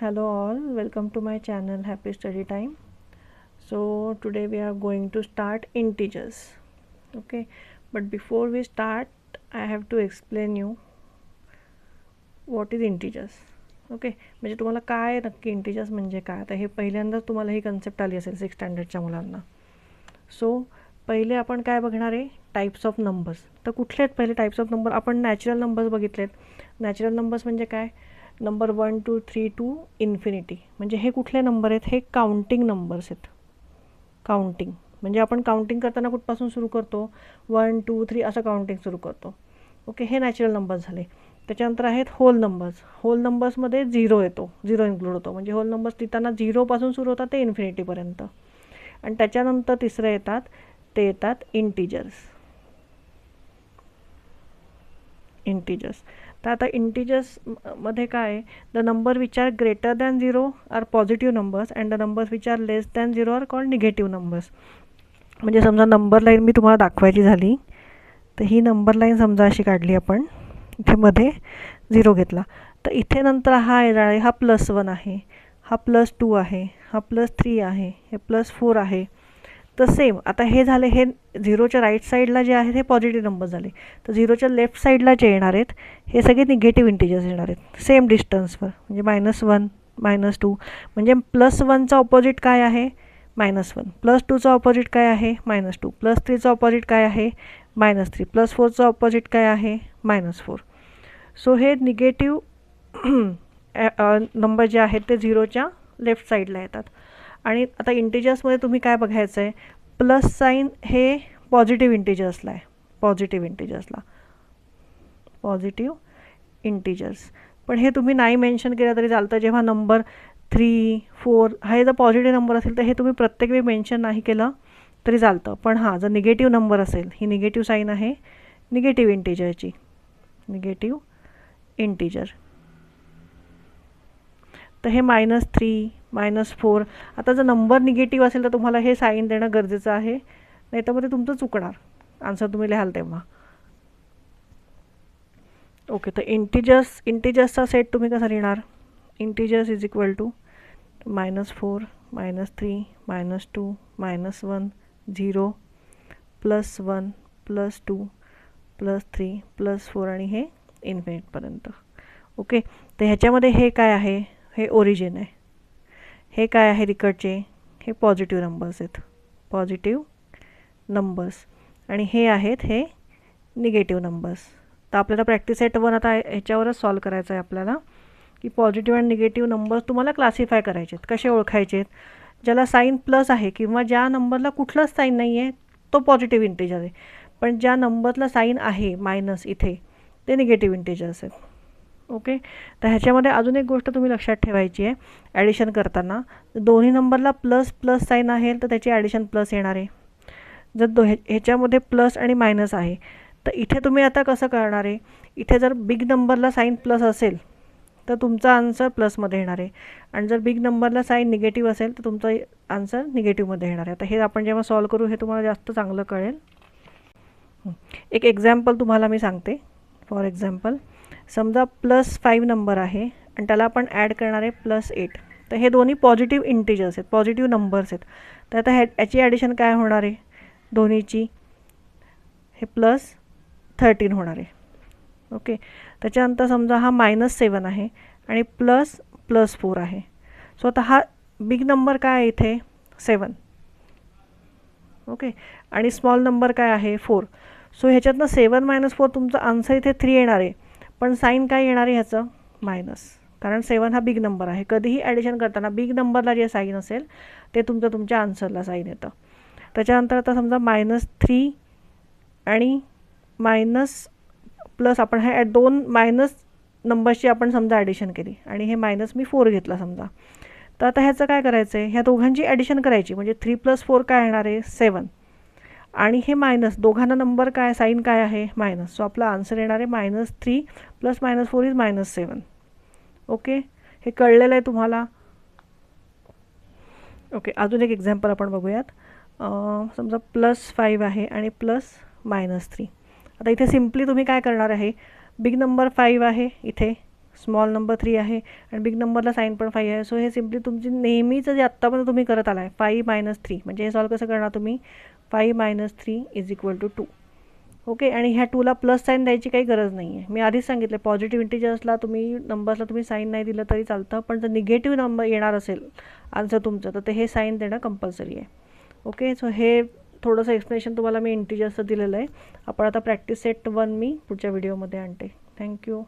Hello all, welcome to my channel Happy Study Time. So today we are going to start integers. Okay, but before we start I have to explain you what is integers. Okay, म्हणजे तुम्हाला काय नक्की integers म्हणजे काय, आता हे पहिल्यांदाच तुम्हाला ही कन्सेप्ट आली असेल 6th स्टँडर्डच्या मुलांना. सो पहिले आपण काय बघणार आहे, टाईप्स ऑफ नंबर्स. तर कुठले आहेत पहिले टाईप्स ऑफ नंबर? आपण नॅचरल नंबर्स बघितलेत. नॅचरल नंबर्स म्हणजे काय? Number 1 2 3 to infinity. म्हणजे हे कुठले नंबर आहेत? हे काउंटिंग नंबर्स आहेत. काउंटिंग म्हणजे आपण काउंटिंग करताना कुठपासून सुरू करतो? 1 2 3 असं काउंटिंग सुरू करतो. ओके, हे नॅचरल नंबर्स झाले. त्याच्यानंतर आहेत होल नंबर्स. होल नंबर्समध्ये 0 येतो, 0 इन्क्लूड होतो. म्हणजे होल नंबर्स लिहिताना 0पासून सुरू होतात ते इन्फिनिटीपर्यंत. आणि त्याच्यानंतर तिसरे येतात, ते येतात इंटिजर्स. इंटिजर्स. तर आता इंटिजर्समध्ये काय आहे? The number which are greater than 0 are positive numbers and the numbers which are less than 0 are called negative numbers. म्हणजे समजा नंबर लाईन मी तुम्हाला दाखवायची झाली, तर ही नंबर लाईन समजा अशी काढली आपण. इथे मध्ये 0 घेतला, तर इथे नंतर हा आहे, हा +1 आहे, हा +2 आहे, हा +3 आहे, हे +4 आहे. तर सेम आता हे झाले, हे 0च्या राईट साईडला जे आहेत हे पॉझिटिव्ह नंबर झाले. तर 0च्या लेफ्ट साईडला जे येणार आहेत हे सगळे निगेटिव्ह इंटिजर्स येणार आहेत सेम डिस्टन्सवर. म्हणजे -1 -2. म्हणजे +1चा ऑपोजिट काय आहे? -1. +2चा ऑपोजिट काय आहे? -2. +3चा ऑपोजिट काय आहे? -3. +4चा ऑपोजिट काय आहे? -4. सो हे निगेटिव्ह नंबर जे आहेत ते 0च्या लेफ्ट साईडला येतात. आणि आता इंटिजर्समध्ये तुम्ही काय बघायचं आहे? प्लस साईन हे पॉझिटिव्ह इंटिजर्सला आहे. Positive integers. पण हे तुम्ही नाही मेन्शन केलं तरी चालतं. जेव्हा नंबर 3 4 हे जर पॉझिटिव्ह नंबर असेल तर हे तुम्ही प्रत्येक वेळी मेन्शन नाही केलं तरी चालतं. पण हां, जर निगेटिव्ह नंबर असेल, ही निगेटिव्ह साईन आहे निगेटिव्ह इंटिजरची. Negative integer. तर हे -3 -4. आता जर नंबर निगेटिव्ह असेल तर तुम्हाला हे साईन देणं गरजेचं आहे, नाही तर मग ते तुमचं चुकणार आन्सर तुम्ही लिहाल तेव्हा. ओके, तर इंटिजर्सचा सेट तुम्ही कसा लिहिणार? इंटिजर्स इज इक्वल टू -4 -3 -2 -1 0 +1 +2 +3 +4 आणि हे इन्फिनिटपर्यंत. ओके, तर ह्याच्यामध्ये हे काय आहे? हे ओरिजिन आहे. हे काय आहे तिकडचे? हे पॉझिटिव्ह नंबर्स आहेत. Positive numbers. आणि हे आहेत हे निगेटिव्ह नंबर्स. तर आपल्याला प्रॅक्टिस सेट 1 आता ह्याच्यावरच सॉल्व करायचं आहे आपल्याला, की पॉझिटिव्ह आणि निगेटिव्ह नंबर्स तुम्हाला क्लासिफाय करायचे आहेत. कसे ओळखायचे आहेत? ज्याला साईन प्लस आहे किंवा ज्या नंबरला कुठलंच साईन नाही आहे तो पॉझिटिव्ह इंटिजर आहे. पण ज्या नंबरला साईन आहे मायनस इथे, ते निगेटिव्ह इंटिजर्स आहेत. ओके, तर ह्याच्यामध्ये अजून एक गोष्ट तुम्ही लक्षात ठेवायची आहे. ॲडिशन करताना दोन्ही नंबरला ++ साईन आहे तर त्याची ॲडिशन प्लस येणार आहे. जर ह्याच्यामध्ये प्लस आणि मायनस आहे तर इथे तुम्ही आता कसं करणार आहे? इथे जर बिग नंबरला साईन प्लस असेल तर तुमचा आन्सर प्लसमध्ये येणार आहे, आणि जर बिग नंबरला साईन निगेटिव्ह असेल तर तुमचा आन्सर निगेटिव्हमध्ये येणार आहे. आता हे आपण जेव्हा सॉल्व करू हे तुम्हाला जास्त चांगलं कळेल. एक एक्झाम्पल तुम्हाला मी सांगते. फॉर एक्झाम्पल, समजा +5 नंबर आहे आणि त्याला आपण ॲड करणार आहे +8. तर हे दोन्ही पॉझिटिव्ह इंटिजर्स आहेत, पॉझिटिव्ह नंबर्स आहेत. तर आता याची ॲडिशन काय होणार आहे दोन्हीची? हे +13 होणार आहे. ओके, त्याच्यानंतर समजा हा -7 आहे आणि +4 आहे. सो आता हा बिग नंबर काय आहे इथे? 7. ओके, आणि स्मॉल नंबर काय आहे? 4. सो ह्याच्यातनं 7 - 4 तुमचं आन्सर इथे 3 येणार आहे. पण साईन काय येणार आहे ह्याचं? मायनस. कारण 7 हा बिग नंबर आहे. कधीही ॲडिशन करताना बिग नंबरला जे साईन असेल ते तुमच्या आन्सरला साईन येतं. त्याच्यानंतर आता समजा -3 आणि मायनस प्लस, आपण हे दोन मायनस नंबर्सची आपण समजा ॲडिशन केली आणि हे मायनस मी 4 घेतला समजा. तर आता ह्याचं काय करायचं आहे? ह्या दोघांची ॲडिशन करायची. म्हणजे 3 + 4 काय येणार आहे? 7. आणि हे मायनस, दोघांना नंबर काय, साईन काय आहे? मायनस. सो आपला आन्सर येणार आहे -3 + -4 इज -7. ओके, हे कळलेलं आहे तुम्हाला? ओके, अजून एक एक्झाम्पल आपण बघूयात. समजा +5 आहे आणि +3. आता इथे सिम्पली तुम्ही काय करणार आहे? बिग नंबर 5 आहे इथे, स्मॉल नंबर 3 आहे आणि बिग नंबरला साईन पण 5 आहे. सो हे सिम्पली तुमची नेहमीचं जे आत्तापर्यंत तुम्ही करत आला आहे 5 - 3, म्हणजे हे सॉल्व कसं करणार तुम्ही 5 - 3 = 2. ओके, आणि ह्या 2ला प्लस साईन द्यायची काही गरज नाही आहे. मी आधीच सांगितलं पॉझिटिव्ह इंटिजर्सला नंबर्सला तुम्ही साईन नाही दिलं तरी चालतं, पण जर निगेटिव्ह नंबर येणार असेल आन्सर तुमचं तर ते हे साईन देणं कंपल्सरी आहे. ओके, सो हे थोडंसं एक्सप्लेनेशन तुम्हाला मी इंटिजर्सचं दिलेलं आहे. आपण आता प्रॅक्टिस सेट 1 मी पुढच्या व्हिडिओमध्ये आणते. थँक्यू.